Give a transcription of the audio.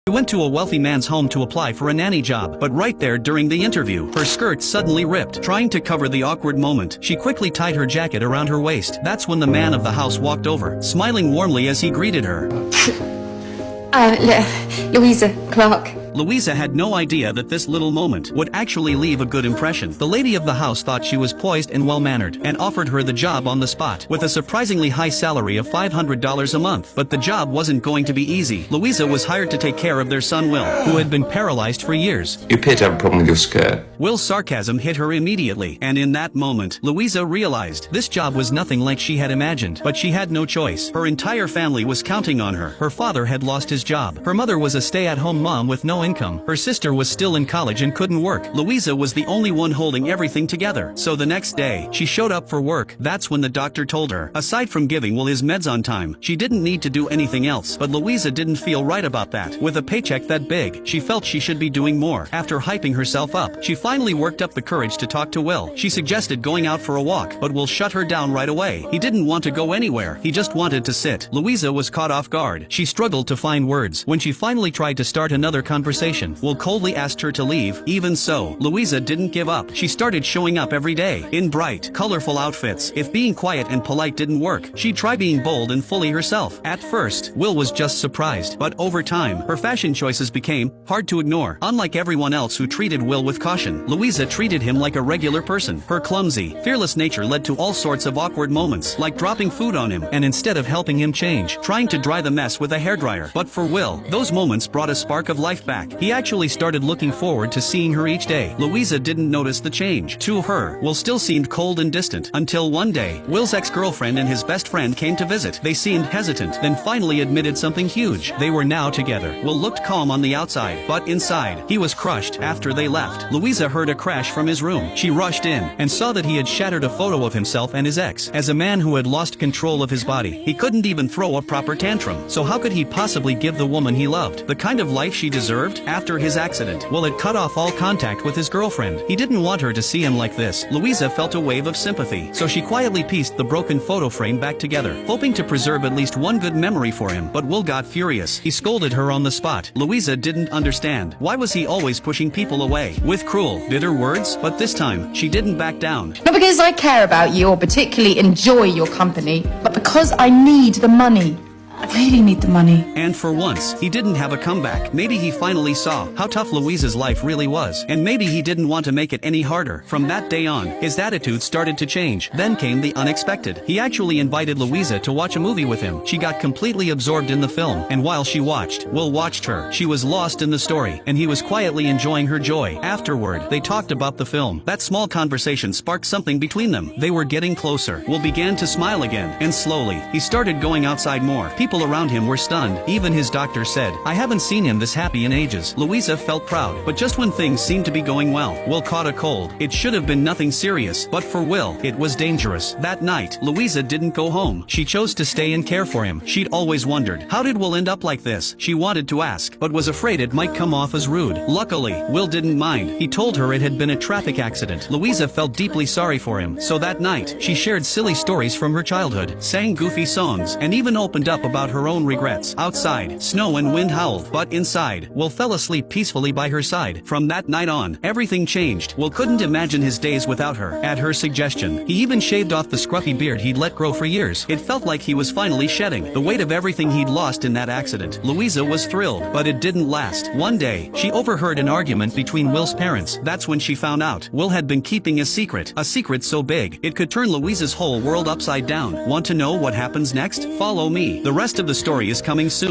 She went to a wealthy man's home to apply for a nanny job, but right there during the interview, her skirt suddenly ripped. Trying to cover the awkward moment, she quickly tied her jacket around her waist. That's when the man of the house walked over, smiling warmly as he greeted her. Louisa Clark. Louisa had no idea that this little moment would actually leave a good impression. The lady of the house thought she was poised and well-mannered, and offered her the job on the spot, with a surprisingly high salary of $500 a month. But the job wasn't going to be easy. Louisa was hired to take care of their son Will, who had been paralyzed for years. You appear to have a problem with your skirt. Will's sarcasm hit her immediately, and in that moment, Louisa realized this job was nothing like she had imagined. But she had no choice. Her entire family was counting on her. Her father had lost his job. Her mother was a stay-at-home mom with no income. Her sister was still in college and couldn't work. Louisa was the only one holding everything together. So the next day, she showed up for work. That's when the doctor told her, aside from giving Will his meds on time, she didn't need to do anything else. But Louisa didn't feel right about that. With a paycheck that big, she felt she should be doing more. After hyping herself up, she finally worked up the courage to talk to Will. She suggested going out for a walk, but Will shut her down right away. He didn't want to go anywhere. He just wanted to sit. Louisa was caught off guard. She struggled to find words. When she finally tried to start another conversation, Will coldly asked her to leave. Even so, Louisa didn't give up. She started showing up every day, in bright, colorful outfits. If being quiet and polite didn't work, she'd try being bold and fully herself. At first, Will was just surprised, but over time, her fashion choices became hard to ignore. Unlike everyone else who treated Will with caution, Louisa treated him like a regular person. Her clumsy, fearless nature led to all sorts of awkward moments, like dropping food on him, and instead of helping him change, trying to dry the mess with a hairdryer. But for Will, those moments brought a spark of life back. He actually started looking forward to seeing her each day. Louisa didn't notice the change. To her, Will still seemed cold and distant, until one day, Will's ex-girlfriend and his best friend came to visit. They seemed hesitant, then finally admitted something huge. They were now together. Will looked calm on the outside, but inside, he was crushed. After they left, Louisa heard a crash from his room. She rushed in, and saw that he had shattered a photo of himself and his ex. As a man who had lost control of his body, he couldn't even throw a proper tantrum. So how could he possibly give the woman he loved the kind of life she deserved? After his accident, Will had cut off all contact with his girlfriend. He didn't want her to see him like this. Louisa felt a wave of sympathy, so she quietly pieced the broken photo frame back together, hoping to preserve at least one good memory for him. But Will got furious. He scolded her on the spot. Louisa didn't understand. Why was he always pushing people away? With cruel, bitter words? But this time, she didn't back down. Not because I care about you or particularly enjoy your company, but because I need the money. I really need the money. And for once, he didn't have a comeback. Maybe he finally saw how tough Louisa's life really was, and maybe he didn't want to make it any harder. From that day on, his attitude started to change. Then came the unexpected. He actually invited Louisa to watch a movie with him. She got completely absorbed in the film, and while she watched, Will watched her. She was lost in the story, and he was quietly enjoying her joy. Afterward, they talked about the film. That small conversation sparked something between them. They were getting closer. Will began to smile again, and slowly, he started going outside more. People around him were stunned. Even his doctor said, "I haven't seen him this happy in ages." Louisa felt proud, but just when things seemed to be going well, Will caught a cold. It should have been nothing serious, but for Will, it was dangerous. That night, Louisa didn't go home. She chose to stay and care for him. She'd always wondered, how did Will end up like this? She wanted to ask, but was afraid it might come off as rude. Luckily, Will didn't mind. He told her it had been a traffic accident. Louisa felt deeply sorry for him, so that night, she shared silly stories from her childhood, sang goofy songs, and even opened up about her own regrets. Outside, snow and wind howled, but inside, Will fell asleep peacefully by her side. From that night on, everything changed. Will couldn't imagine his days without her. At her suggestion, he even shaved off the scruffy beard he'd let grow for years. It felt like he was finally shedding the weight of everything he'd lost in that accident. Louisa was thrilled, but it didn't last. One day, she overheard an argument between Will's parents. That's when she found out Will had been keeping a secret so big, it could turn Louisa's whole world upside down. Want to know what happens next? Follow me. The rest of the story is coming soon.